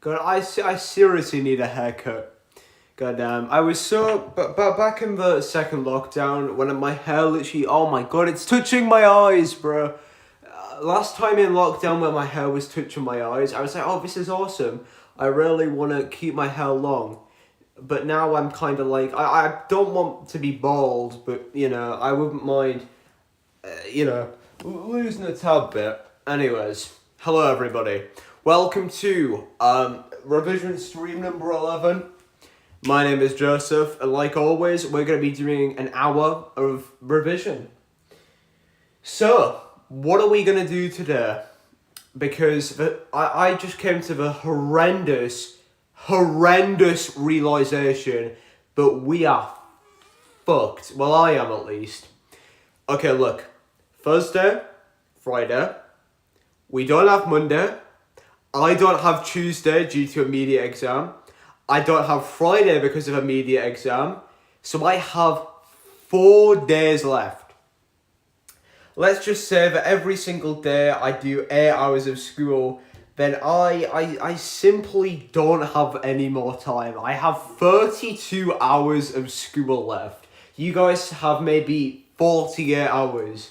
God, I seriously need a haircut. God damn. I was so... But back in the second lockdown, when my hair literally... Oh my god, it's touching my eyes, bro. Last time in lockdown when my hair was touching my eyes, I was like, oh, this is awesome. I really want to keep my hair long. But now I'm kind of like... I don't want to be bald, but, you know, I wouldn't mind, losing a tad bit. Anyways, hello everybody. Welcome to revision stream number 11. My name is Joseph, and like always, we're going to be doing an hour of revision. So, what are we going to do today? Because I just came to the horrendous realization that we are fucked. Well, I am at least. Okay, look. Thursday, Friday, we don't have Monday. I don't have Tuesday due to immediate exam. I don't have Friday because of immediate exam. So I have 4 days left. Let's just say that every single day I do 8 hours of school. Then I simply don't have any more time. I have 32 hours of school left. You guys have maybe 48 hours.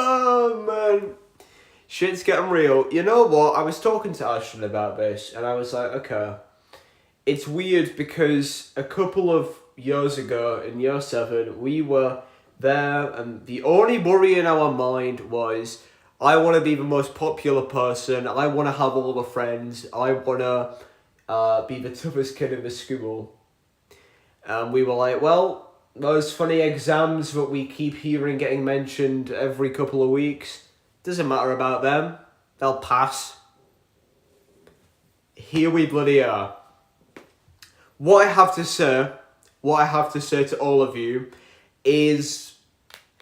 Oh man. Shit's getting real. You know what? I was talking to Ashton about this and I was like, okay. It's weird because a couple of years ago in year 7, we were there and the only worry in our mind was, I want to be the most popular person. I want to have all the friends. I want to be the toughest kid in the school. And we were like, well, those funny exams that we keep hearing getting mentioned every couple of weeks, doesn't matter about them. They'll pass. Here we bloody are. What I have to say to all of you is,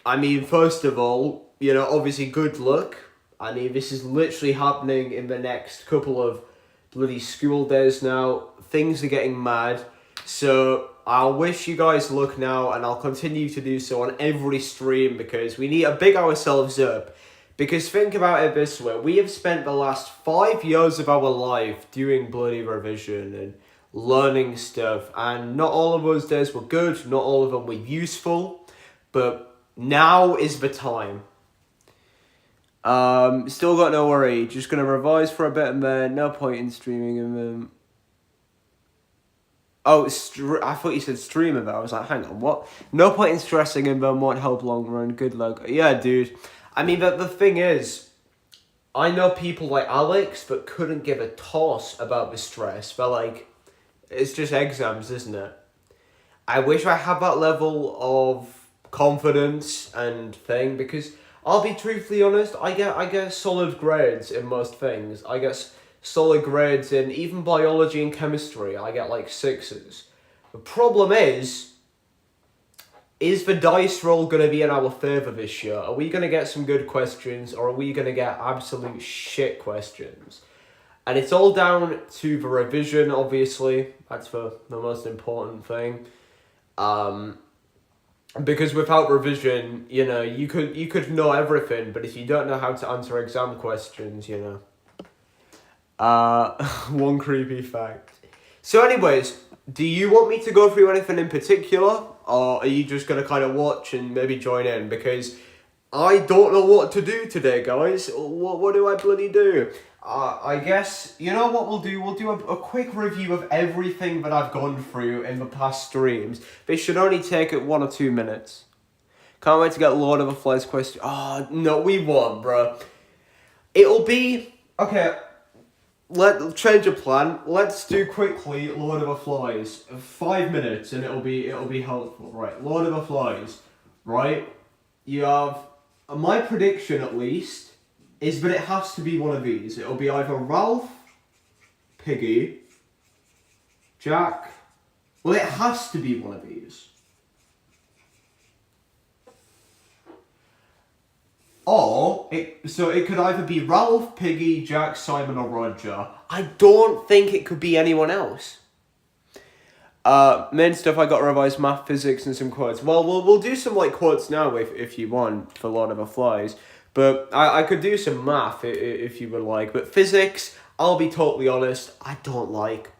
I mean, first of all, you know, obviously good luck. I mean, this is literally happening in the next couple of bloody school days now. Things are getting mad. So I'll wish you guys luck now, and I'll continue to do so on every stream because we need to big ourselves up. Because think about it this way, we have spent the last 5 years of our life doing bloody revision and learning stuff, and not all of those days were good, not all of them were useful, but now is the time. Still got no worry, just gonna revise for a bit and then no point in streaming and then... Oh, I thought you said stream of it. I was like, hang on, what? No point in stressing and then won't help long run. Good luck. Yeah, dude. I mean, the thing is, I know people like Alex that couldn't give a toss about the stress. But like, it's just exams, isn't it? I wish I had that level of confidence and thing because I'll be truthfully honest, I get solid grades in most things. I get solid grades in even biology and chemistry. I get like 6s. The problem is the dice roll going to be in our favour this year? Are we going to get some good questions or are we going to get absolute shit questions? And it's all down to the revision, obviously. That's the most important thing. Because without revision, you know, you could know everything, but if you don't know how to answer exam questions, you know. One creepy fact. So anyways, do you want me to go through anything in particular? Or are you just going to kind of watch and maybe join in? Because I don't know what to do today, guys. What do I bloody do? I guess, you know what we'll do? We'll do a quick review of everything that I've gone through in the past streams. This should only take 1 or 2 minutes. Can't wait to get Lord of the Flies question. Oh, no, we won't, bro. It'll be... Okay, let's change a plan. Let's do quickly Lord of the Flies. 5 minutes and it'll be helpful. Right, Lord of the Flies. Right? You have... My prediction, at least, is that it has to be one of these. It'll be either Ralph, Piggy, Jack... Well, it has to be one of these. Or, so it could either be Ralph, Piggy, Jack, Simon, or Roger. I don't think it could be anyone else. Main stuff, I got to revise math, physics, and some quotes. Well, we'll do some like quotes now if you want for Lord of the Flies. But I could do some math if you would like. But physics, I'll be totally honest, I don't like.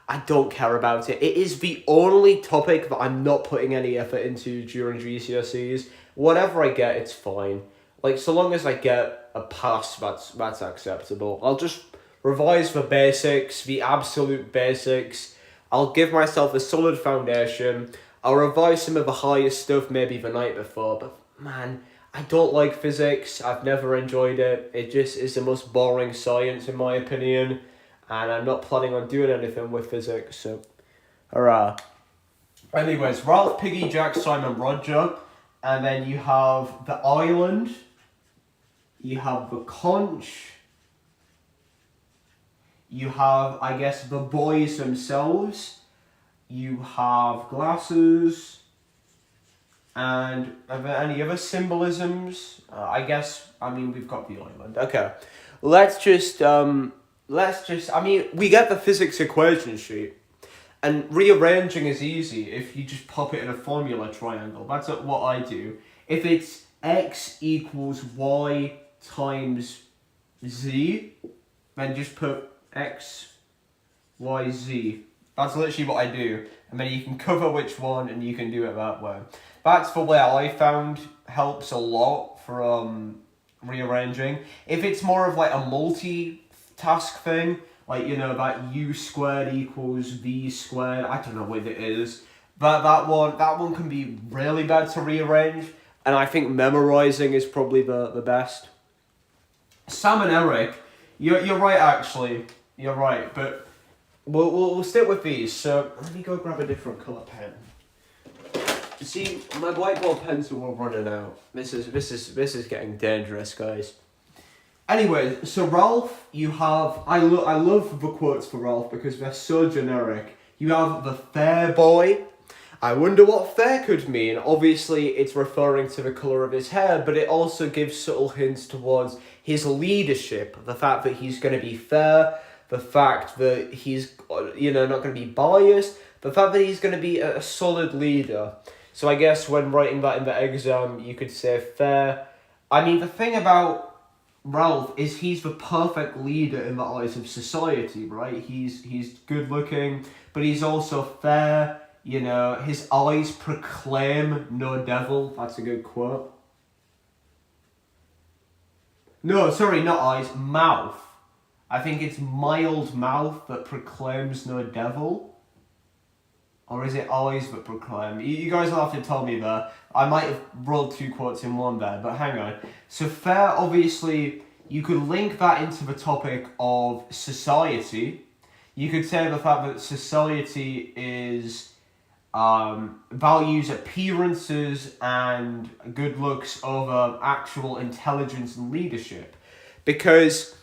I don't care about it. It is the only topic that I'm not putting any effort into during GCSEs. Whatever I get, it's fine. Like, so long as I get a pass, that's acceptable. I'll just revise the basics, the absolute basics. I'll give myself a solid foundation. I'll revise some of the higher stuff maybe the night before. But, man, I don't like physics. I've never enjoyed it. It just is the most boring science, in my opinion. And I'm not planning on doing anything with physics, so hurrah. Anyways, Ralph, Piggy, Jack, Simon, Roger. And then you have the island. You have the conch. You have, I guess, the boys themselves. You have glasses. And are there any other symbolisms? We've got the island. Okay. We get the physics equation sheet. And rearranging is easy if you just pop it in a formula triangle. That's what I do. If it's x equals y times z, then just put x, y, z. That's literally what I do. And then you can cover which one and you can do it that way. That's the way I found helps a lot for rearranging. If it's more of like a multi-task thing, like, that u squared equals v squared, I don't know what it is, but that one can be really bad to rearrange, and I think memorizing is probably the best. Sam and Eric, you're right actually, you're right, but we'll stick with these. So let me go grab a different colour pen. See, my whiteboard pencil are running out. This is getting dangerous, guys. Anyway, so Ralph, you have... I love the quotes for Ralph because they're so generic. You have the fair boy. I wonder what fair could mean. Obviously, it's referring to the colour of his hair, but it also gives subtle hints towards his leadership. The fact that he's going to be fair, the fact that he's, not going to be biased, the fact that he's going to be a solid leader. So I guess when writing that in the exam, you could say fair. I mean, the thing about Ralph is he's the perfect leader in the eyes of society, right? He's good looking, but he's also fair. His eyes proclaim no devil. That's a good quote. No, sorry, not eyes, mouth. I think it's mild mouth that proclaims no devil. Or is it eyes that proclaim? You guys will have to tell me there. I might have rolled two quotes in one there, but hang on. So fair, obviously, you could link that into the topic of society. You could say the fact that society is values appearances and good looks over actual intelligence and leadership. Because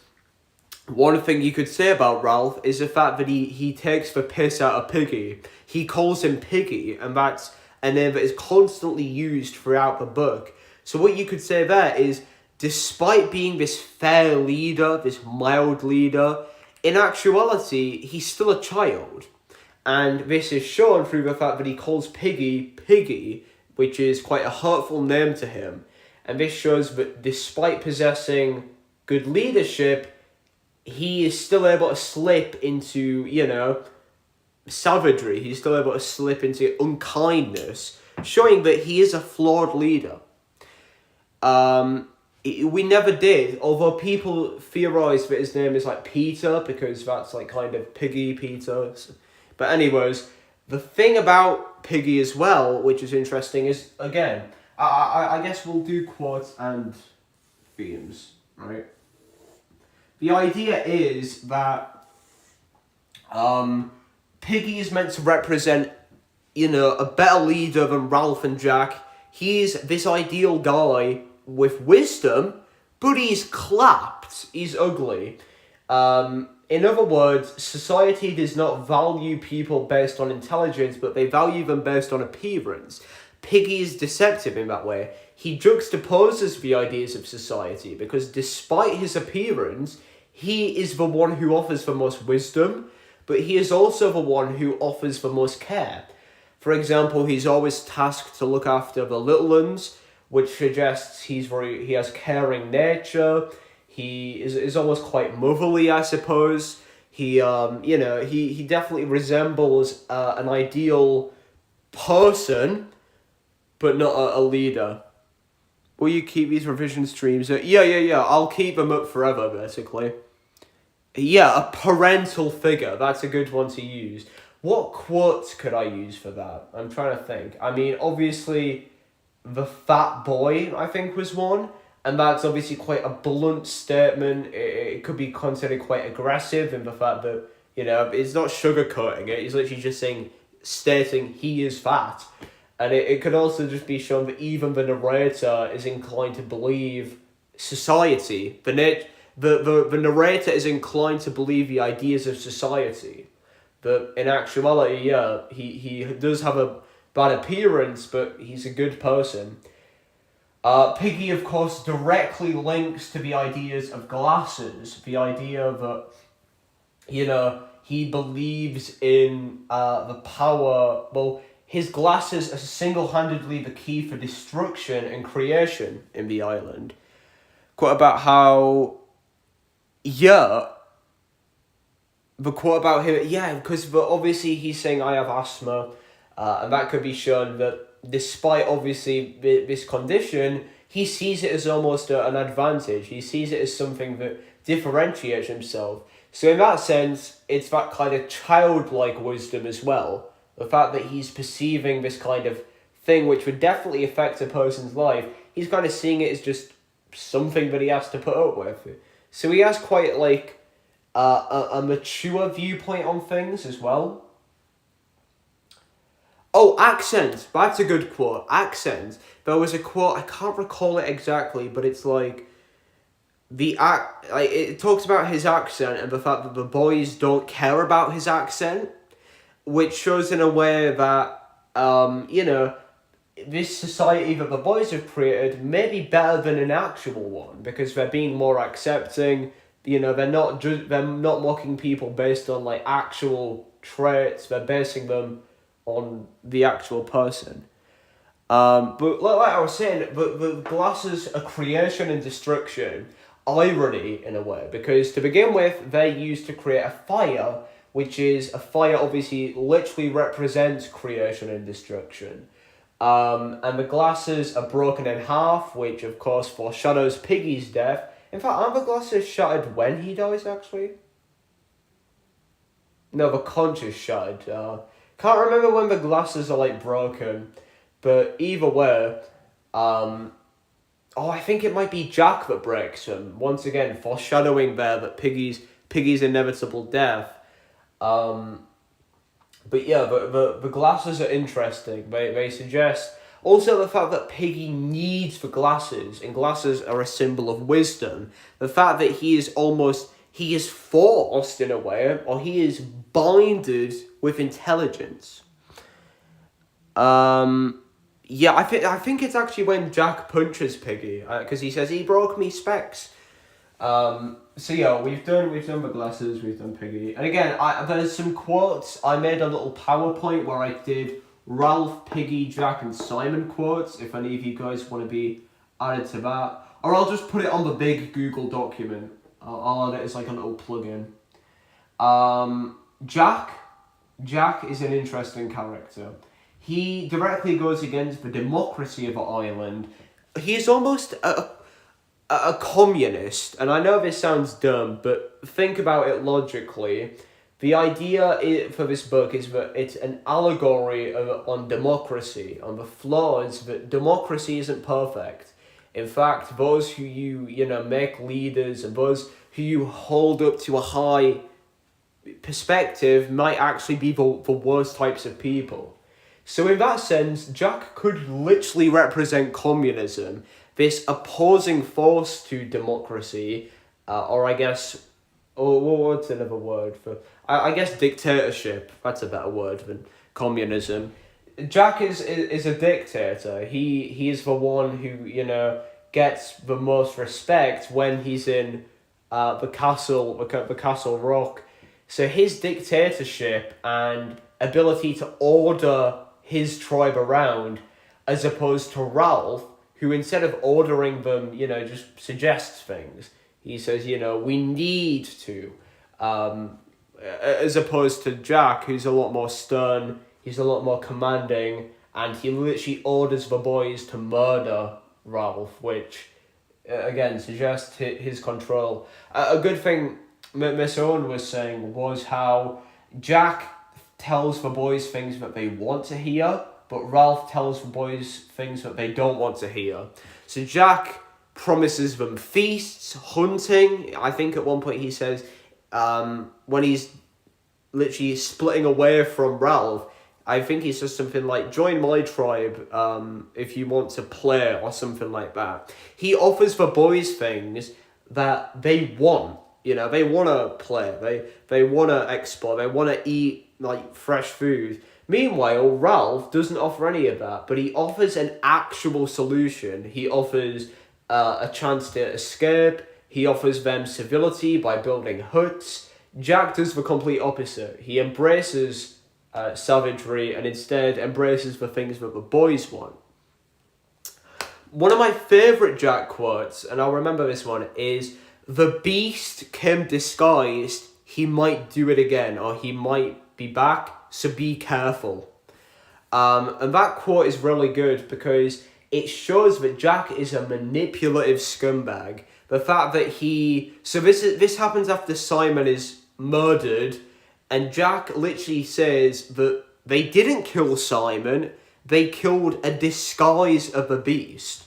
one thing you could say about Ralph is the fact that he takes the piss out of Piggy. He calls him Piggy, and that's a name that is constantly used throughout the book. So what you could say there is, despite being this fair leader, this mild leader, in actuality, he's still a child. And this is shown through the fact that he calls Piggy, Piggy, which is quite a hurtful name to him. And this shows that despite possessing good leadership, he is still able to slip into, savagery. He's still able to slip into unkindness, showing that he is a flawed leader. We never did, although people theorise that his name is like Peter, because that's like kind of Piggy Peter. But anyways, the thing about Piggy as well, which is interesting, is, again, I guess we'll do quotes and themes, right? The idea is that Piggy is meant to represent, a better leader than Ralph and Jack. He's this ideal guy with wisdom, but he's clapped. He's ugly. In other words, society does not value people based on intelligence, but they value them based on appearance. Piggy is deceptive in that way. He juxtaposes the ideas of society because despite his appearance, he is the one who offers the most wisdom, but he is also the one who offers the most care. For example, he's always tasked to look after the little ones, which suggests he has caring nature. He is almost quite motherly, I suppose. He definitely resembles an ideal person, but not a leader. Will you keep these revision streams? Yeah. I'll keep them up forever, basically. Yeah, a parental figure. That's a good one to use. What quotes could I use for that? I'm trying to think. I mean, obviously, the fat boy, I think, was one. And that's obviously quite a blunt statement. It could be considered quite aggressive in the fact that, it's not sugarcoating it. He's literally just stating he is fat. And it could also just be shown that even the narrator is inclined to believe society. The narrator is inclined to believe the ideas of society. That in actuality, yeah, he does have a bad appearance, but he's a good person. Piggy, of course, directly links to the ideas of glasses. The idea that, he believes in the power. Well, his glasses are single-handedly the key for destruction and creation in the island. Quote about how, the quote about him, because obviously he's saying I have asthma, and that could be shown that despite obviously this condition, he sees it as almost an advantage. He sees it as something that differentiates himself. So in that sense, it's that kind of childlike wisdom as well. The fact that he's perceiving this kind of thing which would definitely affect a person's life, he's kind of seeing it as just something that he has to put up with. So he has quite a mature viewpoint on things as well. Oh, accent. That's a good quote. Accent. There was a quote, I can't recall it exactly, but it's it talks about his accent and the fact that the boys don't care about his accent, which shows in a way that, this society that the boys have created may be better than an actual one because they're being more accepting. They're not mocking people based on actual traits. They're basing them on the actual person. But like I was saying, the glasses are creation and destruction, irony in a way, because to begin with, they're used to create a fire, which is a fire obviously literally represents creation and destruction. And the glasses are broken in half, which of course foreshadows Piggy's death. In fact, aren't the glasses shattered when he dies, actually? No, the conch is shattered. Can't remember when the glasses are broken, but either way, I think it might be Jack that breaks them. Once again, foreshadowing there that Piggy's inevitable death. But yeah, the glasses are interesting. They suggest also the fact that Piggy needs the glasses, and glasses are a symbol of wisdom. The fact that he is forced in a way, or he is binded with intelligence. I think it's actually when Jack punches Piggy, because he says he broke me specs. So yeah, we've done the glasses, we've done Piggy, and again, there's some quotes. I made a little PowerPoint where I did Ralph, Piggy, Jack, and Simon quotes. If any of you guys want to be added to that, or I'll just put it on the big Google document. I'll add it as a little plugin. Jack is an interesting character. He directly goes against the democracy of the island. He is almost a communist, and I know this sounds dumb, but think about it logically. The idea for this book is that it's an allegory on democracy, on the flaws that democracy isn't perfect. In fact, those who you make leaders and those who you hold up to a high perspective might actually be the worst types of people. So in that sense, Jack could literally represent communism, this opposing force to democracy, or I guess, what's another word for? I guess dictatorship. That's a better word than communism. Jack is a dictator. He is the one who gets the most respect when he's in the castle rock. So his dictatorship and ability to order his tribe around, as opposed to Ralph, who instead of ordering them, just suggests things. He says, we need to, as opposed to Jack, who's a lot more stern, he's a lot more commanding, and he literally orders the boys to murder Ralph, which, again, suggests his control. A good thing Miss Owen was saying was how Jack tells the boys things that they want to hear, but Ralph tells the boys things that they don't want to hear. So Jack promises them feasts, hunting. I think at one point he says, when he's literally splitting away from Ralph, I think he says something like, join my tribe if you want to play, or something like that. He offers the boys things that they want. They want to play, they want to explore, they want to eat like fresh food. Meanwhile, Ralph doesn't offer any of that, but he offers an actual solution. He offers a chance to escape. He offers them civility by building huts. Jack does the complete opposite. He embraces savagery and instead embraces the things that the boys want. One of my favourite Jack quotes, and I'll remember this one, is, "The beast came disguised, he might do it again, or he might be back, so be careful." And that quote is really good because it shows that Jack is a manipulative scumbag. The fact that this happens after Simon is murdered, and Jack literally says that they didn't kill Simon, they killed a disguise of a beast,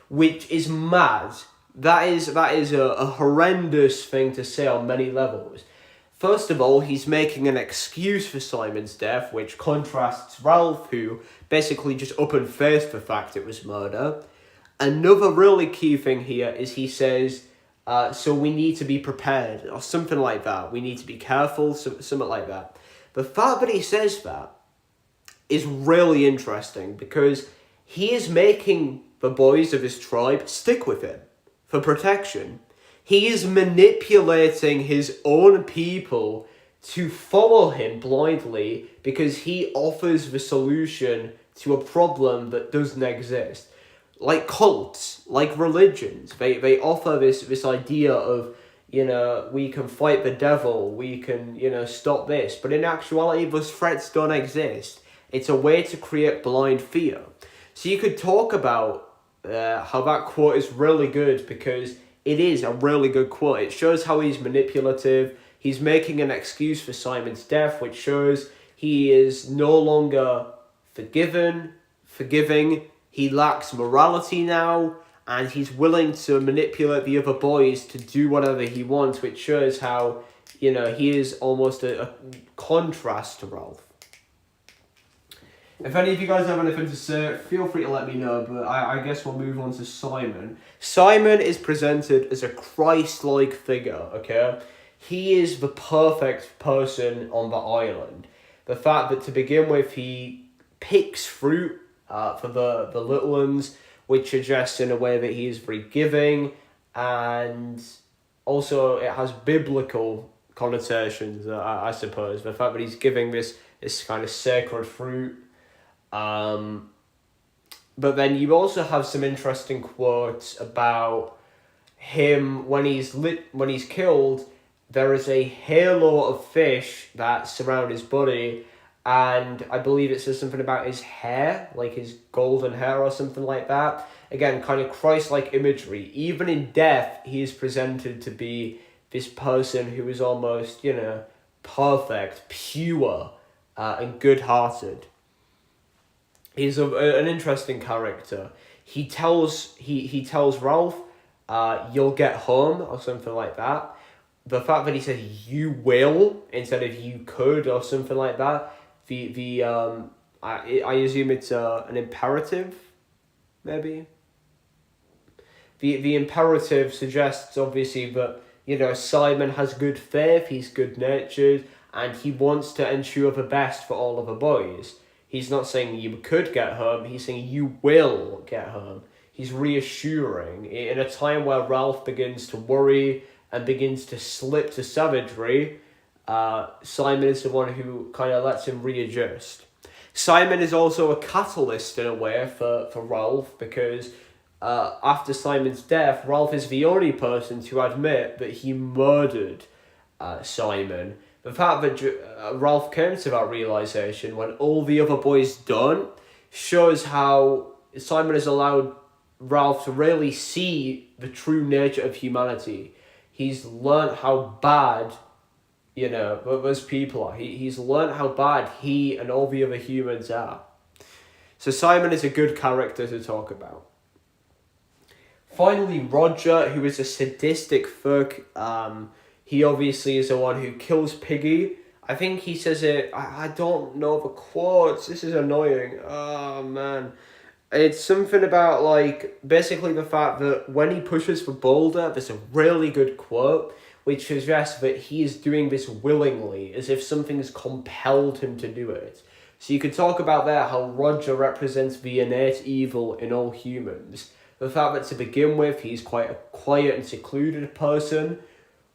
which is mad. That is a horrendous thing to say on many levels. First of all, he's making an excuse for Simon's death, which contrasts Ralph, who basically just up and faced the fact it was murder. Another really key thing here is he says, so we need to be prepared, or something like that. We need to be careful, something like that. The fact that he says that is really interesting because he is making the boys of his tribe stick with him for protection. He is manipulating his own people to follow him blindly because he offers the solution to a problem that doesn't exist. Like cults, like religions, they offer this idea of, we can fight the devil, we can, stop this. But in actuality, those threats don't exist. It's a way to create blind fear. So you could talk about how that quote is really good because it is a really good quote. It shows how he's manipulative. He's making an excuse for Simon's death, which shows he is no longer forgiving. He lacks morality now, and he's willing to manipulate the other boys to do whatever he wants, which shows how, he is almost a contrast to Ralph. If any of you guys have anything to say, feel free to let me know, but I guess we'll move on to Simon. Simon is presented as a Christ-like figure, okay? He is the perfect person on the island. The fact that to begin with, he picks fruit for the little ones, which suggests in a way that he is very giving, and also it has biblical connotations, I suppose. The fact that he's giving this kind of sacred fruit. But then you also have some interesting quotes about him when he's killed. There is a halo of fish that surround his body, and I believe it says something about his hair, like his golden hair or something like that. Again, kind of Christ-like imagery. Even in death, he is presented to be this person who is almost, perfect, pure, and good-hearted. He's an interesting character. He tells Ralph, you'll get home, or something like that. The fact that he says you will instead of you could, or something like that. I assume it's an imperative, maybe. The imperative suggests obviously that Simon has good faith, he's good natured, and he wants to ensure the best for all of the boys. He's not saying you could get home, he's saying you will get home. He's reassuring. In a time where Ralph begins to worry and begins to slip to savagery, Simon is the one who kind of lets him readjust. Simon is also a catalyst in a way for Ralph because after Simon's death, Ralph is the only person to admit that he murdered Simon. The fact that Ralph came to that realization when all the other boys don't shows how Simon has allowed Ralph to really see the true nature of humanity. He's learnt how bad, those people are. He's learnt how bad he and all the other humans are. So Simon is a good character to talk about. Finally, Roger, who is a sadistic fuck. He obviously is the one who kills Piggy. I think he says it... I don't know the quotes. This is annoying. Oh, man. It's something about, basically the fact that when he pushes the boulder, there's a really good quote, which suggests that he is doing this willingly, as if something's compelled him to do it. So you could talk about that, how Roger represents the innate evil in all humans. The fact that to begin with, he's quite a quiet and secluded person,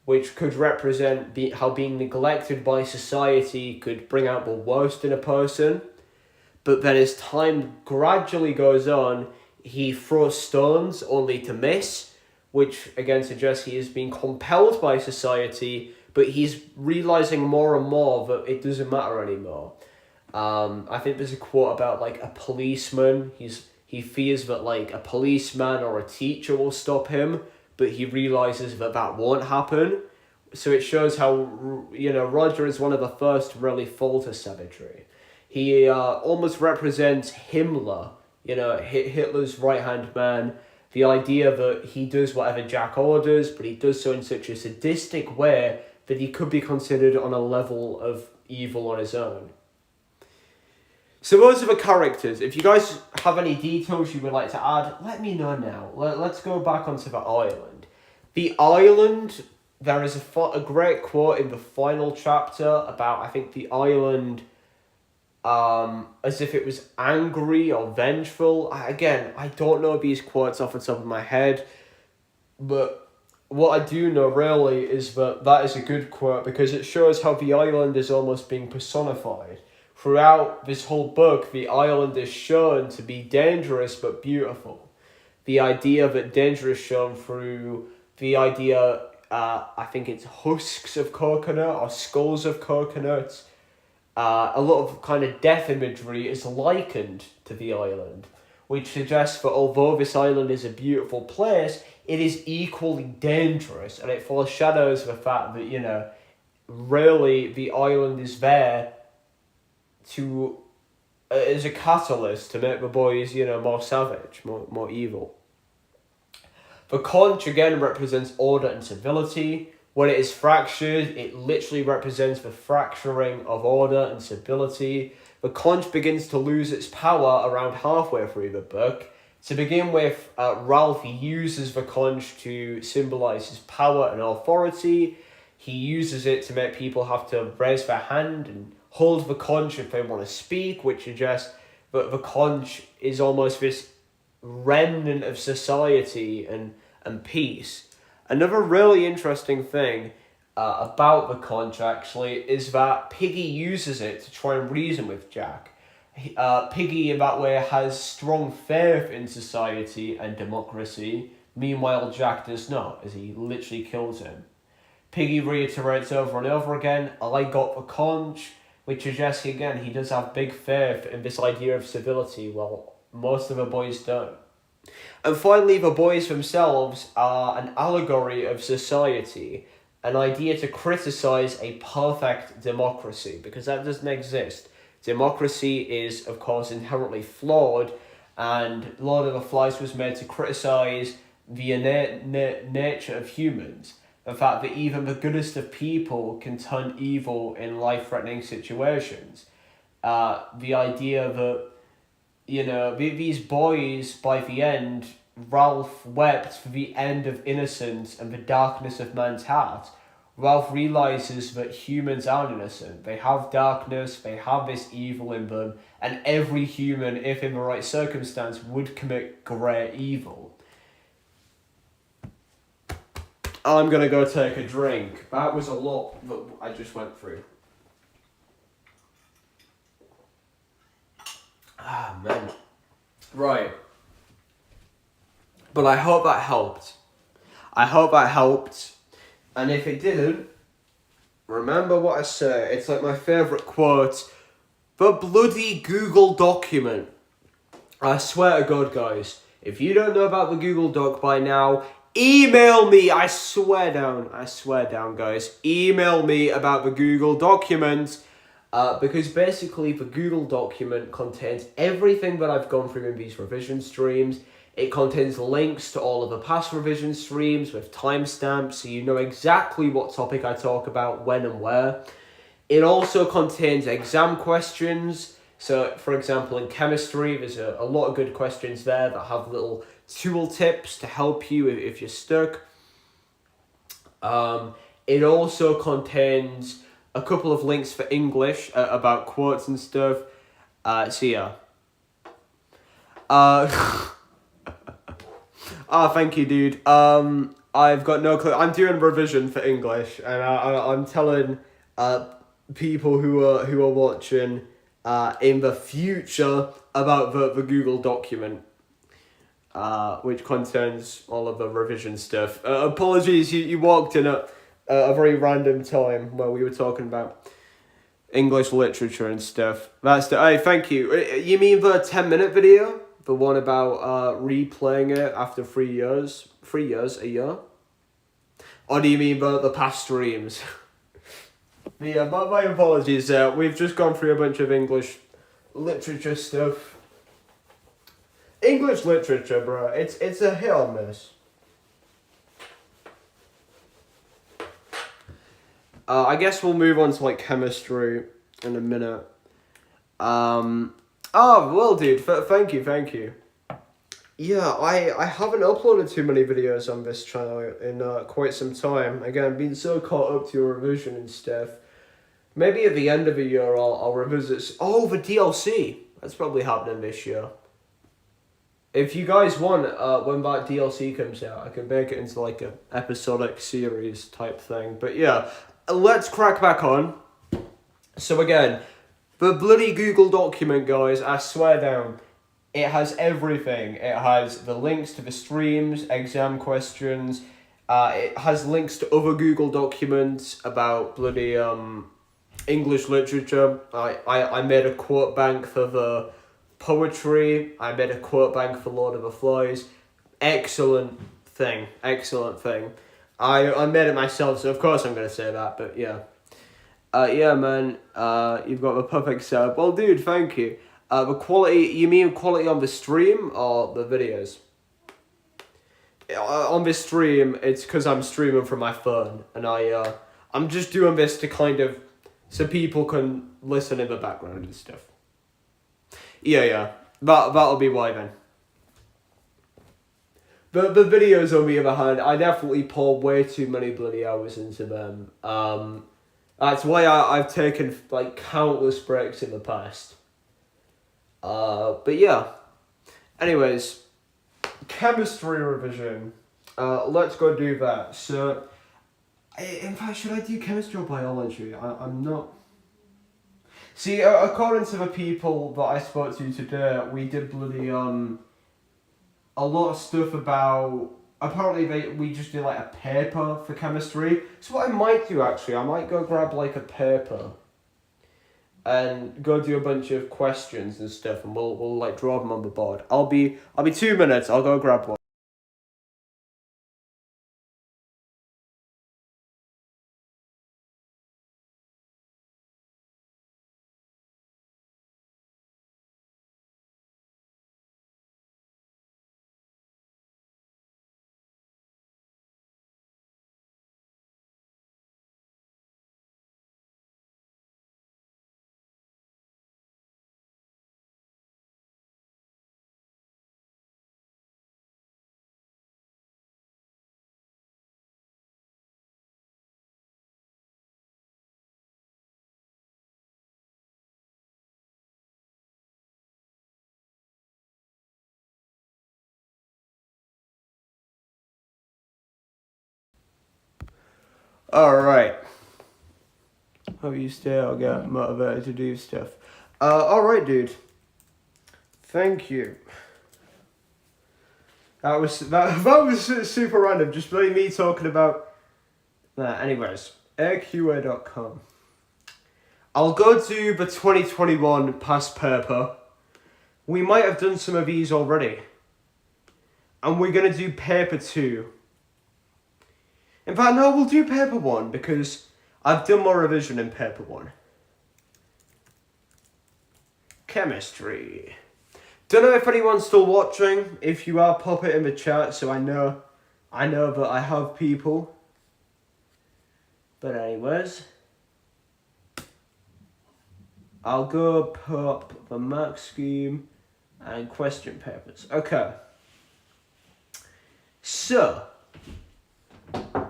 which could represent how being neglected by society could bring out the worst in a person. But then as time gradually goes on, he throws stones only to miss, which again suggests he is being compelled by society, but he's realizing more and more that it doesn't matter anymore. I think there's a quote about a policeman. He fears that a policeman or a teacher will stop him, but he realizes that won't happen. So it shows how, Roger is one of the first to really fall to savagery. He almost represents Himmler, Hitler's right-hand man. The idea that he does whatever Jack orders, but he does so in such a sadistic way that he could be considered on a level of evil on his own. So those are the characters. If you guys have any details you would like to add, let me know now. Let's go back onto the island. The island, there is a great quote in the final chapter about, I think, the island as if it was angry or vengeful. I don't know these quotes off the top of my head, but what I do know really is that is a good quote because it shows how the island is almost being personified. Throughout this whole book, the island is shown to be dangerous but beautiful. The idea that danger is shown through the idea, I think it's husks of coconut or skulls of coconuts. A lot of kind of death imagery is likened to the island, which suggests that although this island is a beautiful place, it is equally dangerous, and it foreshadows the fact that, really the island is there to as a catalyst to make the boys, more savage, more evil. The conch again represents order and civility. When it is fractured, it literally represents the fracturing of order and civility. The conch begins to lose its power around halfway through the book. To begin with, Ralph uses the conch to symbolize his power and authority. He uses it to make people have to raise their hand and hold the conch if they want to speak, which suggests that the conch is almost this remnant of society and peace. Another really interesting thing about the conch, actually, is that Piggy uses it to try and reason with Jack. Piggy, in that way, has strong faith in society and democracy. Meanwhile, Jack does not, as he literally kills him. Piggy reiterates over and over again, I got the conch, which suggests, again, he does have big faith in this idea of civility, while most of the boys don't. And finally, the boys themselves are an allegory of society, an idea to criticize a perfect democracy, because that doesn't exist. Democracy is, of course, inherently flawed, and Lord of the Flies was made to criticize the innate nature of humans. The fact that even the goodest of people can turn evil in life-threatening situations. The idea that, these boys, by the end, Ralph wept for the end of innocence and the darkness of man's heart. Ralph realizes that humans aren't innocent. They have darkness, they have this evil in them, and every human, if in the right circumstance, would commit great evil. I'm gonna go take a drink. That was a lot that I just went through. Ah, man. Right. But I hope that helped. I hope that helped. And if it didn't, remember what I say. It's like my favourite quote. The bloody Google document. I swear to God, guys. If you don't know about the Google Doc by now, email me. I swear down, guys. Email me about the Google document. Because basically the Google document contains everything that I've gone through in these revision streams. It contains links to all of the past revision streams with timestamps, so you know exactly what topic I talk about, when and where. It also contains exam questions. So, for example, in chemistry, there's a lot of good questions there that have little tool tips to help you if you're stuck. It also contains a couple of links for English about quotes and stuff. So yeah. Thank you, dude. I've got no clue. I'm doing revision for English, and I'm telling people who are watching in the future about the Google document, which contains all of the revision stuff. Apologies, you walked in at a very random time where we were talking about English literature and stuff. Hey, thank you. You mean the 10-minute video? The one about replaying it after 3 years? 3 years, a year? Or do you mean the past streams? Yeah, my apologies. We've just gone through a bunch of English literature stuff. English literature, bro. It's a hit or miss. I guess we'll move on to like chemistry in a minute. Oh, well, dude, thank you. Yeah, I haven't uploaded too many videos on this channel in quite some time. Again, been so caught up to revision and stuff. Maybe at the end of the year, I'll revisit... Oh, the DLC! That's probably happening this year. If you guys want, when that DLC comes out, I can make it into like a episodic series type thing. But yeah, let's crack back on. So again... The bloody Google document, guys, I swear down, it has everything. It has the links to the streams, exam questions, it has links to other Google documents about bloody English literature. I made a quote bank for the poetry, I made a quote bank for Lord of the Flies. Excellent thing. I made it myself, so of course I'm going to say that, but yeah. Yeah, man, you've got the perfect setup. Well, dude, thank you. The quality, you mean quality on the stream or the videos? On this stream, it's because I'm streaming from my phone, and I'm just doing this to kind of, so people can listen in the background and stuff. Yeah, that'll be why then. The videos, on the other hand, I definitely pour way too many bloody hours into them. That's why I've taken like countless breaks in the past. But yeah. Anyways, chemistry revision. Let's go do that. So, in fact, should I do chemistry or biology? I'm not... See, according to the people that I spoke to today, we did bloody, a lot of stuff about... Apparently we just did like a paper for chemistry. So what I might do actually, I might go grab like a paper and go do a bunch of questions and stuff, and we'll like draw them on the board. I'll be 2 minutes, I'll go grab one. Alright. Hope you stay, I'll get motivated to do stuff. Alright, dude. Thank you. That was super random. Just really me talking about that. Anyways, airqa.com. I'll go to the 2021 past paper. We might have done some of these already. And we're going to do paper 2. In fact, no, we'll do paper 1 because I've done more revision in paper 1. Chemistry. Don't know if anyone's still watching. If you are, pop it in the chat so I know that I have people. But anyways, I'll go pop the mark scheme and question papers. Okay. So,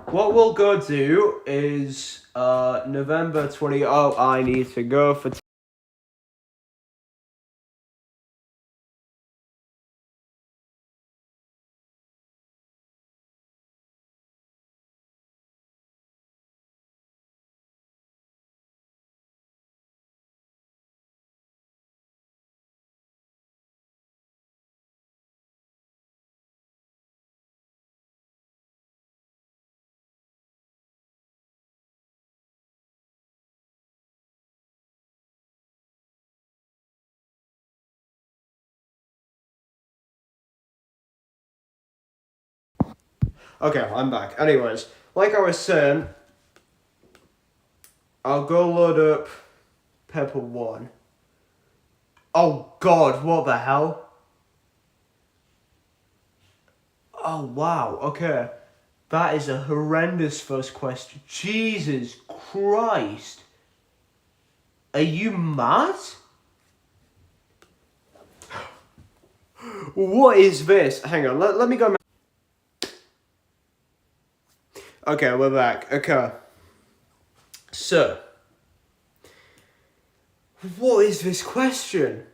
what we'll go do is November 20. Oh, I need to go for. Okay, I'm back. Anyways, like I was saying, I'll go load up paper 1. Oh God, what the hell? Oh wow, okay. That is a horrendous first question. Jesus Christ. Are you mad? What is this? Hang on, let me go. Okay, we're back. Okay. So, what is this question?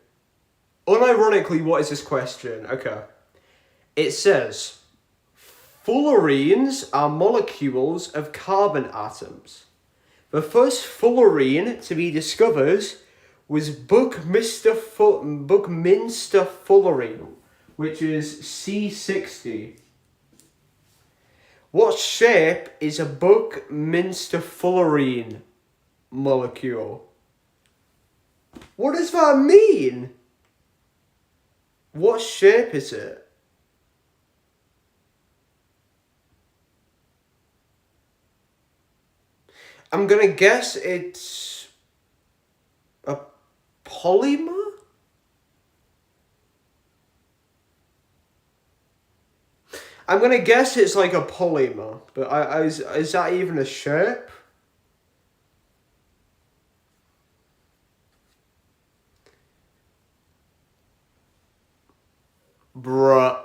Unironically, what is this question? Okay. It says, fullerenes are molecules of carbon atoms. The first fullerene to be discovered was Buckminster fullerene, which is C60. What shape is a Buckminster fullerene molecule? What does that mean? What shape is it? I'm gonna guess it's a polymer? I'm gonna guess it's like a polymer, but is that even a shape? Bruh.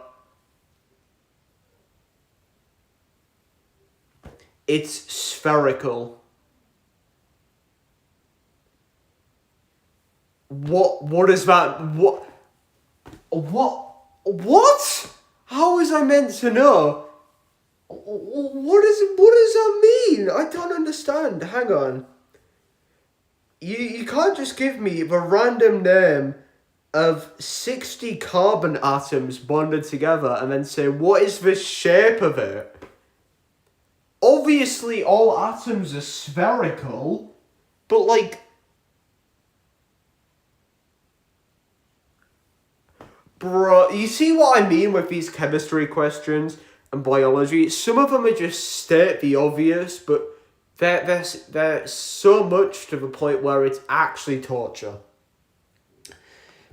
It's spherical. What is that? What? How was I meant to know? What does that mean? I don't understand. Hang on. You can't just give me the random name of 60 carbon atoms bonded together and then say, what is the shape of it? Obviously, all atoms are spherical, but like... Bro, you see what I mean with these chemistry questions and biology? Some of them are just state the obvious, but they're so much to the point where it's actually torture.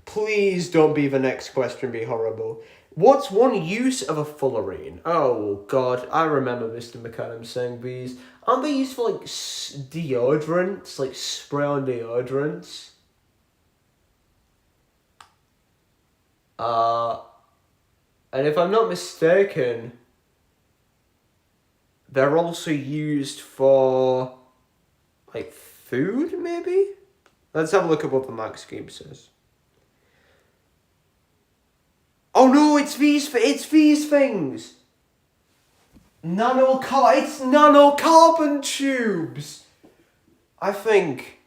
Please don't be the next question be horrible. What's one use of a fullerene? Oh God, I remember Mr. McAdams saying these. Aren't they used for like deodorants, like spray on deodorants? And if I'm not mistaken, they're also used for like food, maybe? Let's have a look at what the Max scheme says. Oh no, it's these things. It's nanocarbon tubes. I think.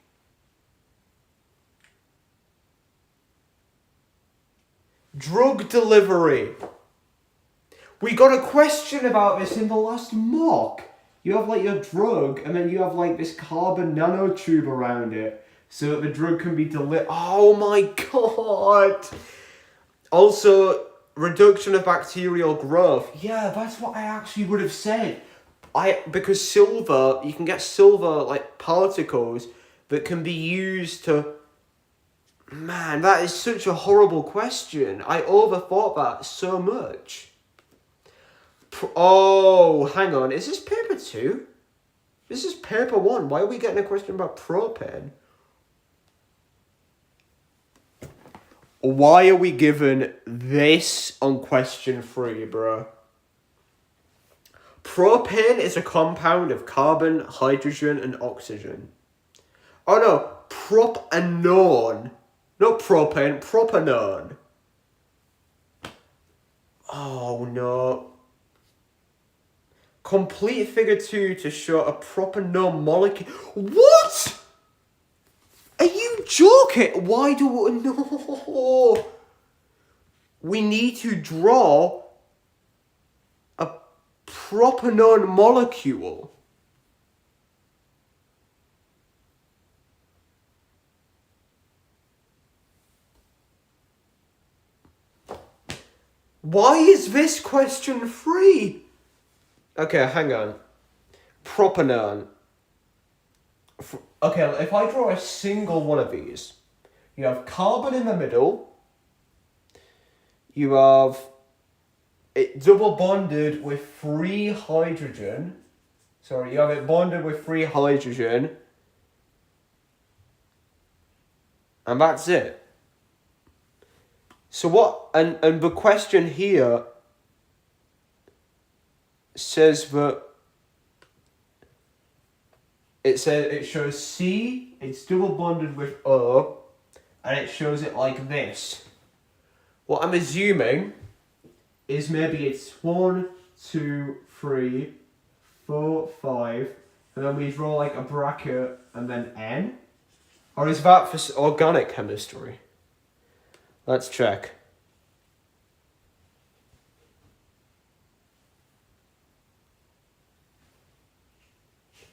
Drug delivery. We got a question about this in the last mock. You have like your drug, and then you have like this carbon nanotube around it, so that the drug can be delivered. Oh my god! Also, reduction of bacterial growth. Yeah, that's what I actually would have said. Because silver, you can get silver like particles that can be used to. Man, that is such a horrible question. I overthought that so much. Oh, hang on. Is this paper 2? This is paper 1. Why are we getting a question about propane? Why are we given this on question 3, bro? Propane is a compound of carbon, hydrogen, and oxygen. Oh no, propanone. Not propane, propanone. Oh no. Complete figure 2 to show a propanone molecule. What? Are you joking? Why do we... No. We need to draw a propanone molecule. Why is this question 3? Okay, hang on. Propanone. Okay, if I draw a single one of these, you have carbon in the middle. You have it double bonded with 3 hydrogen. Sorry, you have it bonded with 3 hydrogen. And that's it. So what, and the question here says that it shows C, it's double bonded with O, and it shows it like this. What I'm assuming is maybe it's 1, 2, 3, 4, 5, and then we draw like a bracket and then N? Or is that for organic chemistry? Let's check.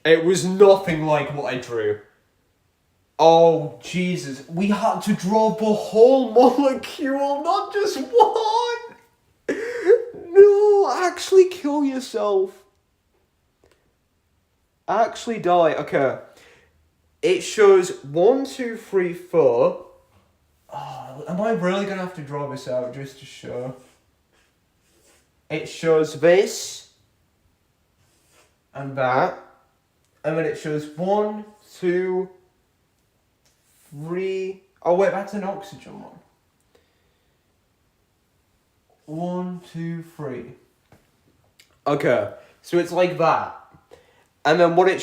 It was nothing like what I drew. Oh, Jesus. We had to draw the whole molecule, not just one. No, actually kill yourself. Actually die. Okay. It shows 1, 2, 3, 4. Oh, am I really going to have to draw this out just to show? It shows this. And that. And then it shows 1, 2, 3. Oh wait, that's an oxygen one. 1, 2, 3. Okay, so it's like that. And then what it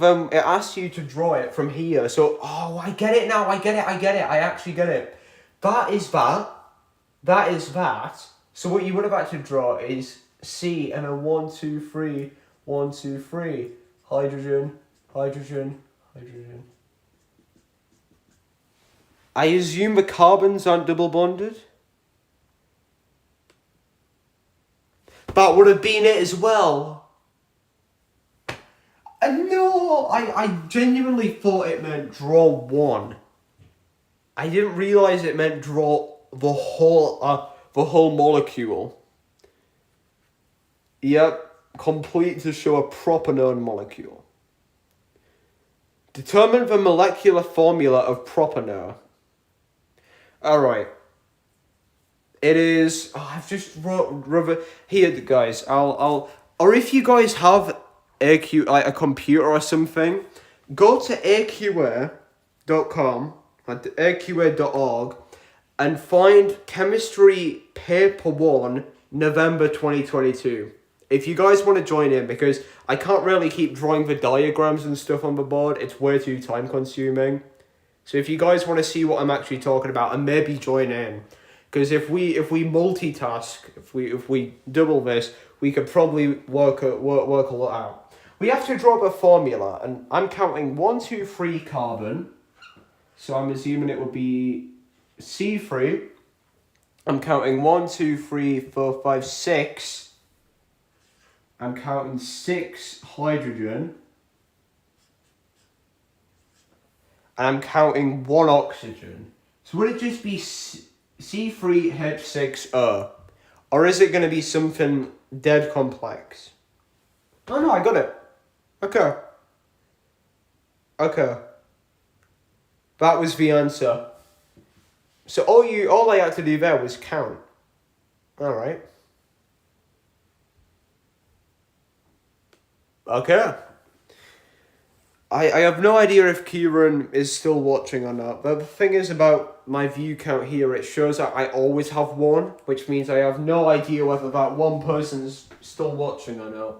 then it asks you to draw it from here. So, oh, I get it now. I actually get it. That is that. That is that. So what you would have had to draw is C and then 1, 2, 3, 1, 2, 3. Hydrogen, hydrogen, hydrogen. I assume the carbons aren't double bonded? That would have been it as well. No, I genuinely thought it meant draw 1. I didn't realise it meant draw the whole molecule. Yep. Complete to show a propanone molecule. Determine the molecular formula of propanone. Alright. It is... Oh, I've just wrote... Here, guys. Or if you guys have a computer or something, go to aqaa.com, aqaa.org, and find Chemistry Paper 1, November 2022. If you guys want to join in, because I can't really keep drawing the diagrams and stuff on the board, it's way too time consuming. So if you guys want to see what I'm actually talking about, and maybe join in, because if we multitask, if we double this, we could probably work a lot out. We have to draw a formula, and I'm counting 1, 2, 3 carbon, so I'm assuming it would be C3. I'm counting 1, 2, 3, 4, 5, 6. I'm counting 6 hydrogen. And I'm counting 1 oxygen. So would it just be C3H6O? Or is it going to be something dead complex? Oh no, I got it. Okay. Okay. That was the answer. So all I had to do there was count. Alright. Okay. I have no idea if Kieran is still watching or not, but the thing is about my view count here, it shows that I always have 1, which means I have no idea whether that one person's still watching or not.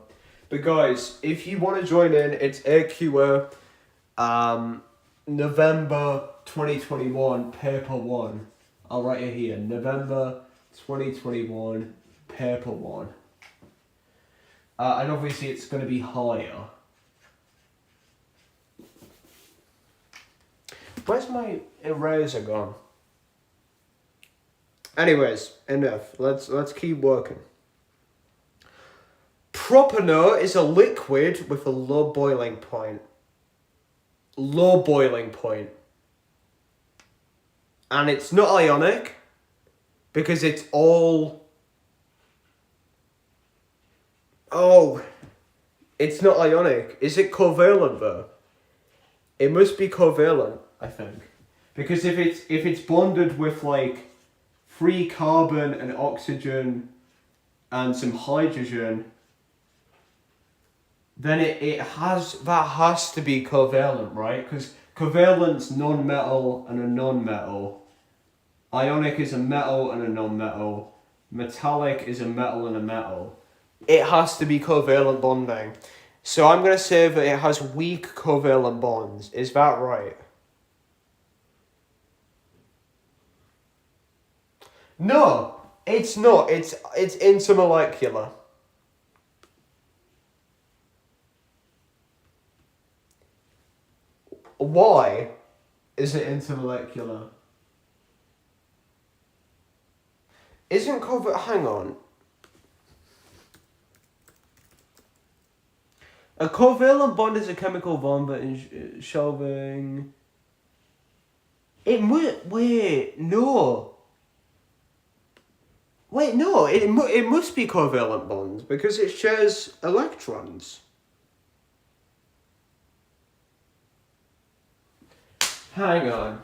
But guys, if you want to join in, it's AQA, November 2021, paper 1. I'll write it here, November 2021, paper 1. And obviously it's going to be higher. Where's my eraser gone? Anyways, enough. Let's keep working. Propano is a liquid with a low boiling point. Low boiling point. And it's not ionic because it's all... Oh, it's not ionic. Is it covalent though? It must be covalent, I think. Because if it's bonded with like 3 carbon and oxygen and some hydrogen, then that has to be covalent, right? Because covalent's non-metal and a non-metal. Ionic is a metal and a non-metal. Metallic is a metal and a metal. It has to be covalent bonding. So I'm going to say that it has weak covalent bonds. Is that right? No, it's not. It's intermolecular. Why is it intermolecular? Isn't hang on. A covalent bond is a chemical bond, but in shelving... Wait, no. Wait, no, it must be covalent bonds because it shares electrons. Hang on.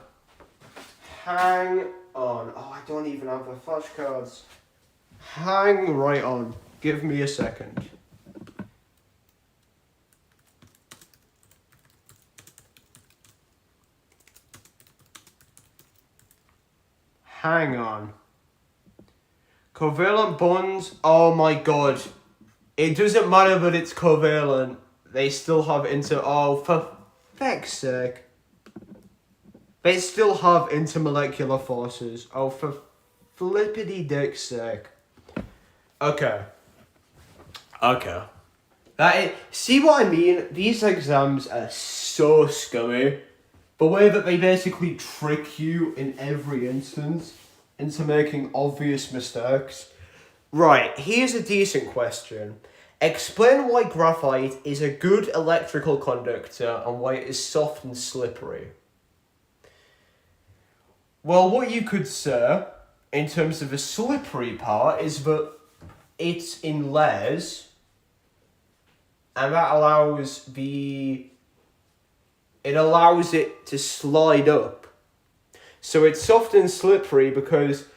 Oh, I don't even have the flashcards. Hang right on. Give me a second. Hang on. Covalent bonds, oh my god. It doesn't matter that it's covalent. They still have for feck's sake. They still have intermolecular forces. Oh, for flippity dick's sake. Okay. See what I mean? These exams are so scummy. The way that they basically trick you in every instance into making obvious mistakes. Right, here's a decent question. Explain why graphite is a good electrical conductor and why it is soft and slippery. Well, what you could say, in terms of the slippery part, is that it's in layers, and that allows it to slide up. So it's soft and slippery because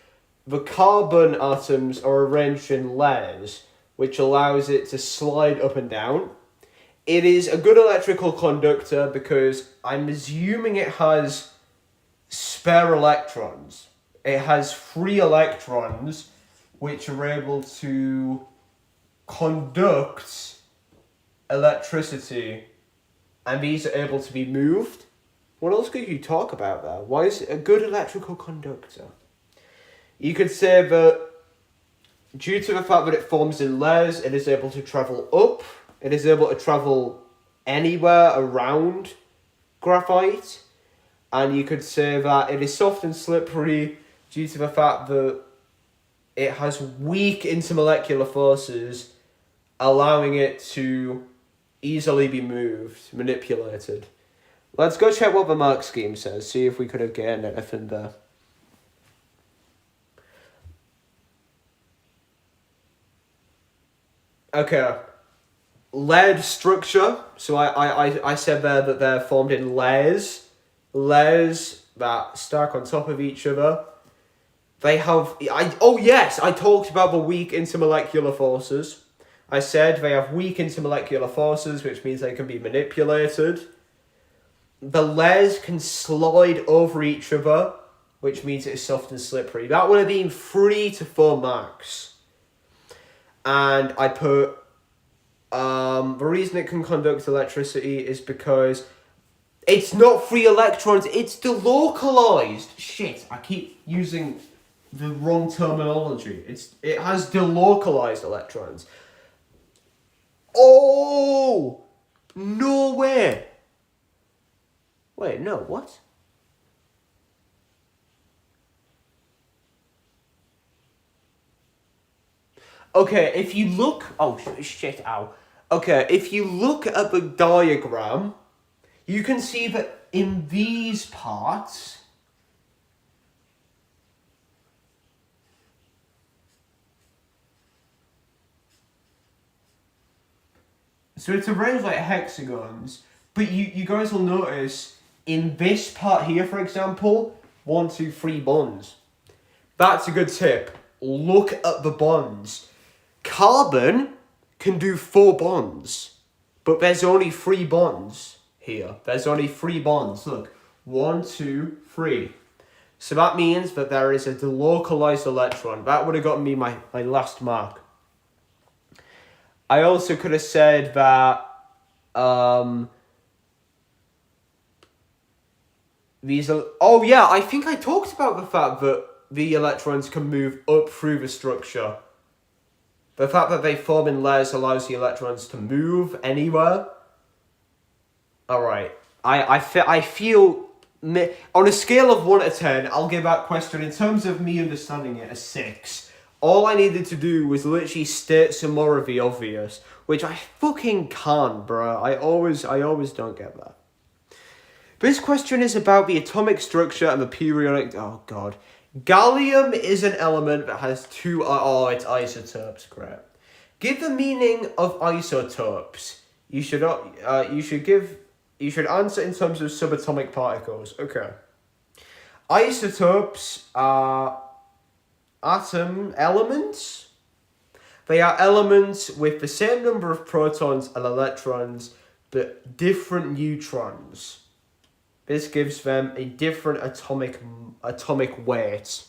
the carbon atoms are arranged in layers, which allows it to slide up and down. It is a good electrical conductor because I'm assuming it has spare electrons. It has 3 electrons which are able to conduct electricity, and these are able to be moved. What else could you talk about there? Why is it a good electrical conductor? You could say that due to the fact that it forms in layers, it is able to travel up. It is able to travel anywhere around graphite. And you could say that it is soft and slippery due to the fact that it has weak intermolecular forces allowing it to easily be moved, manipulated. Let's go check what the mark scheme says, see if we could have gained anything there. Okay. Layered structure. So I said there that they're formed in layers. Layers that stack on top of each other. They have... I talked about the weak intermolecular forces. I said they have weak intermolecular forces, which means they can be manipulated. The layers can slide over each other, which means it's soft and slippery. That would have been 3 to 4 marks. And I put... the reason it can conduct electricity is because it's not free electrons, it's delocalized. Shit, I keep using the wrong terminology. It has delocalized electrons. Oh! No way! Wait, no, what? Okay, if you look... Oh, shit, ow. Okay, if you look at the diagram, you can see that in these parts... So it's arranged like hexagons, but you guys will notice in this part here, for example, 1, 2, 3 bonds. That's a good tip. Look at the bonds. Carbon can do 4 bonds, but there's only 3 bonds here. There's only 3 bonds. Look, 1, 2, 3. So that means that there is a delocalized electron. That would have gotten me my last mark. I also could have said that these are... Oh yeah, I think I talked about the fact that the electrons can move up through the structure. The fact that they form in layers allows the electrons to move anywhere. Alright, I feel... On a scale of 1 to 10, I'll give that question, in terms of me understanding it, a 6. All I needed to do was literally state some more of the obvious, which I fucking can't, bro. I always don't get that. This question is about the atomic structure and the periodic... Oh, God. Gallium is an element that has 2... Oh, it's isotopes. Great. Give the meaning of isotopes. You should answer in terms of subatomic particles. Okay. Isotopes are atom elements. They are elements with the same number of protons and electrons, but different neutrons. This gives them a different atomic weight.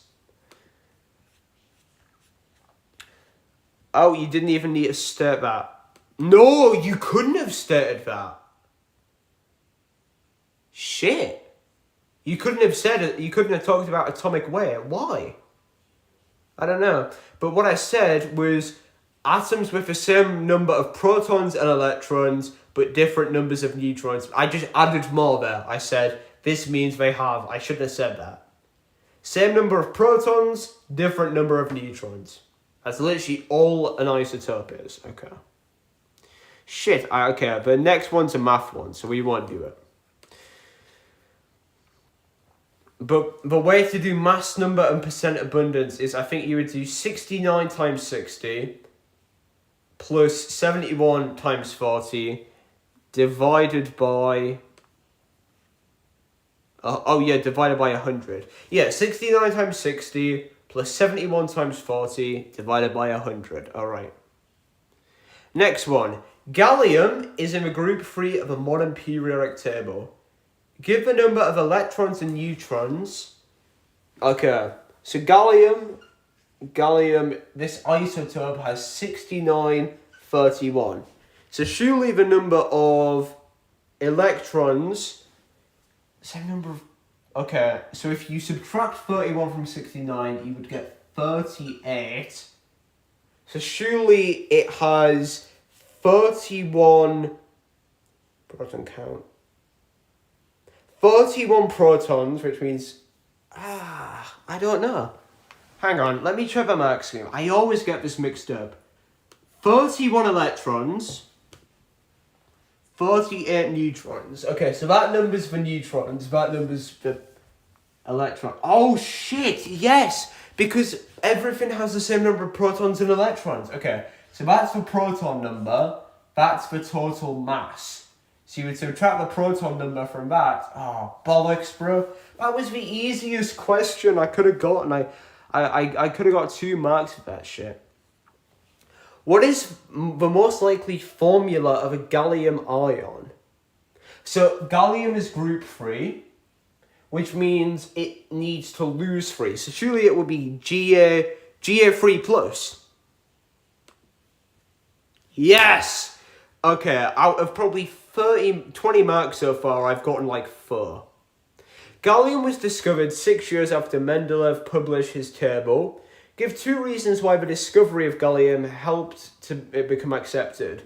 Oh, you didn't even need to state that. No, you couldn't have stated that. Shit. You couldn't have said it. You couldn't have talked about atomic weight. Why? I don't know. But what I said was atoms with the same number of protons and electrons, but different numbers of neutrons. I just added more there. I said, this means they have. I shouldn't have said that. Same number of protons, different number of neutrons. That's literally all an isotope is. Okay. Shit. Okay, the next one's a math one, so we won't do it. But the way to do mass number and percent abundance is, I think you would do 69 times 60 plus 71 times 40 divided by... divided by 100. Yeah, 69 times 60 plus 71 times 40 divided by 100. Alright. Next one. Gallium is in the group 3 of a modern periodic table. Give the number of electrons and neutrons. Okay, so gallium, this isotope has 6931. So surely the number of electrons, same number of... Okay, so if you subtract 31 from 69, you would get 38. So surely it has 31... Proton count. 31 protons, which means... I don't know. Hang on, let me try the mark scheme. I always get this mixed up. 31 electrons, 38 neutrons. Okay, so that number's for neutrons, that number's for electrons. Oh shit, yes! Because everything has the same number of protons and electrons. Okay, so that's the proton number, that's the total mass. So you would subtract the proton number from that. Oh, bollocks, bro. That was the easiest question I could have got, and I could have got 2 marks for that shit. What is the most likely formula of a gallium ion? So gallium is group 3, which means it needs to lose 3. So surely it would be Ga3 plus. Yes! Okay, out of probably 20 marks so far, I've gotten like 4. Gallium was discovered 6 years after Mendeleev published his table. Give 2 reasons why the discovery of gallium helped to it become accepted.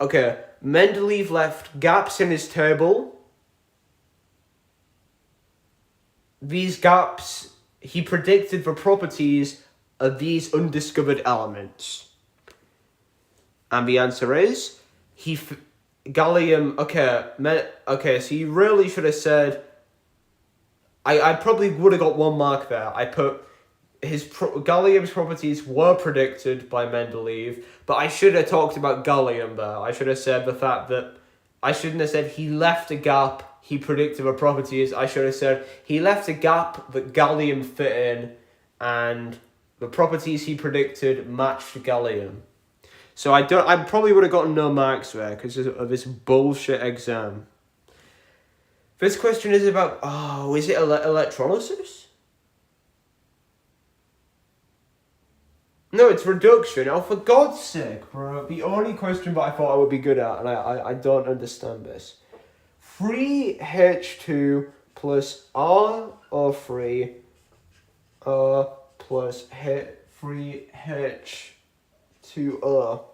Okay, Mendeleev left gaps in his table. These gaps, he predicted the properties of these undiscovered elements. And the answer is, gallium, okay, so you really should have said, I probably would have got 1 mark there. I put, gallium's properties were predicted by Mendeleev, but I should have talked about gallium there. I should have said the fact that, I shouldn't have said he left a gap, he predicted the properties. I should have said he left a gap that gallium fit in, and the properties he predicted matched gallium. So I probably would have gotten no marks there because of this bullshit exam. This question is about, is it electrolysis? No, it's reduction. Oh, for God's sake, bro. The only question that I thought I would be good at, and I don't understand this. 3H2 plus RO3 plus 3H2O.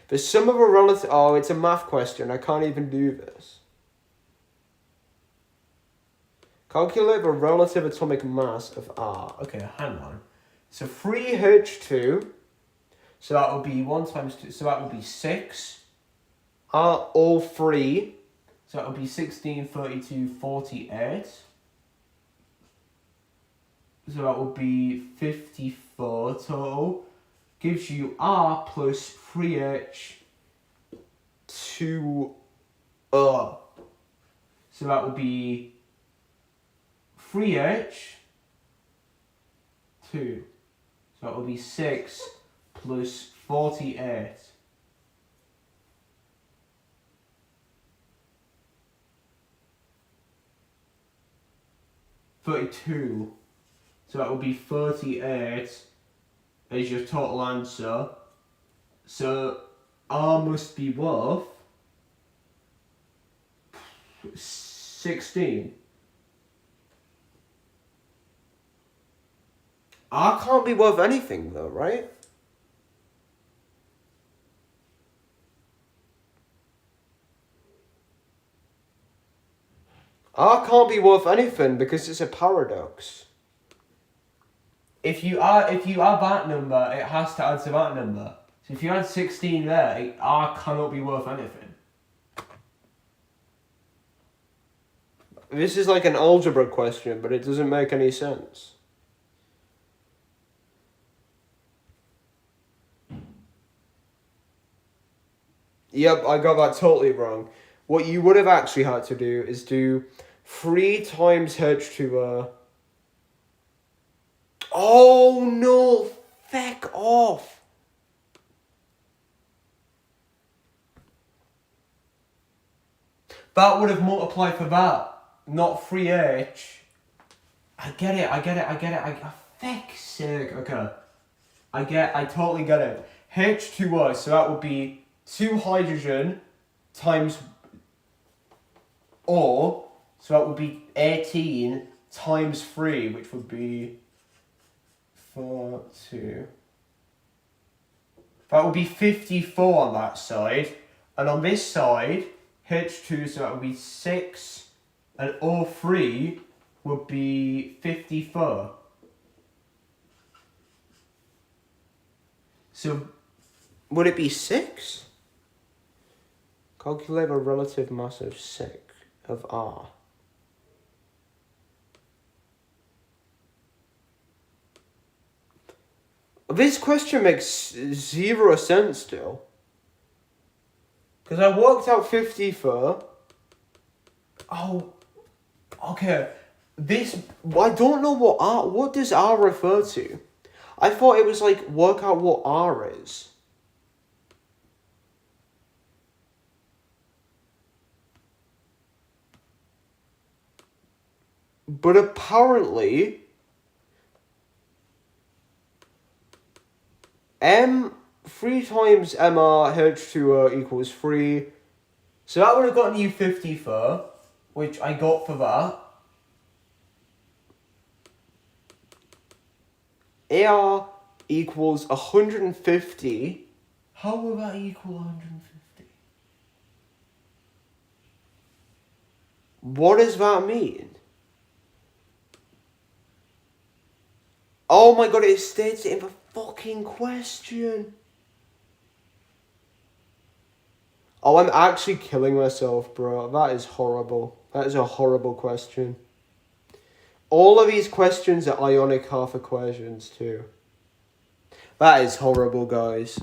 The sum of a relative... Oh, it's a math question. I can't even do this. Calculate the relative atomic mass of R. Okay, hang on. So 3H2, so that would be 1 times 2, so that would be 6. RO3, so that would be 16, 32, 48. So that would be 54 total. Gives you R plus 3H2O. So that would be 3H2. So that would be 6 plus 48. $32. So that would be 38 as your total answer. So R must be worth 16. R can't be worth anything though, right? R can't be worth anything because it's a paradox. If you add that number, it has to add to that number. So if you add 16 there, R cannot be worth anything. This is like an algebra question, but it doesn't make any sense. Yep, I got that totally wrong. What you would have actually had to do is do 3 times H2O. Oh no, feck off. That would have multiplied for that, not 3H. I get it. Feck's sake, okay. I totally get it. H2O, so that would be 2 hydrogen times O, so that would be 18 times 3, which would be 4, 2. That would be 54 on that side. And on this side, H2, so that would be 6, and O3 would be 54. So Would it be 6? Calculate the relative mass of 6 of R. This question makes 0 sense still. Because I worked out 54. Oh, okay. This, I don't know what does R refer to? I thought it was like, work out what R is. But apparently, 3 times MrH2O equals 3. So that would have gotten you 54, which I got for that. AR equals 150. How will that equal 150? What does that mean? Oh my god, it states it in the fucking question. Oh, I'm actually killing myself, bro. That is horrible. That is a horrible question. All of these questions are ionic half equations too. That is horrible, guys.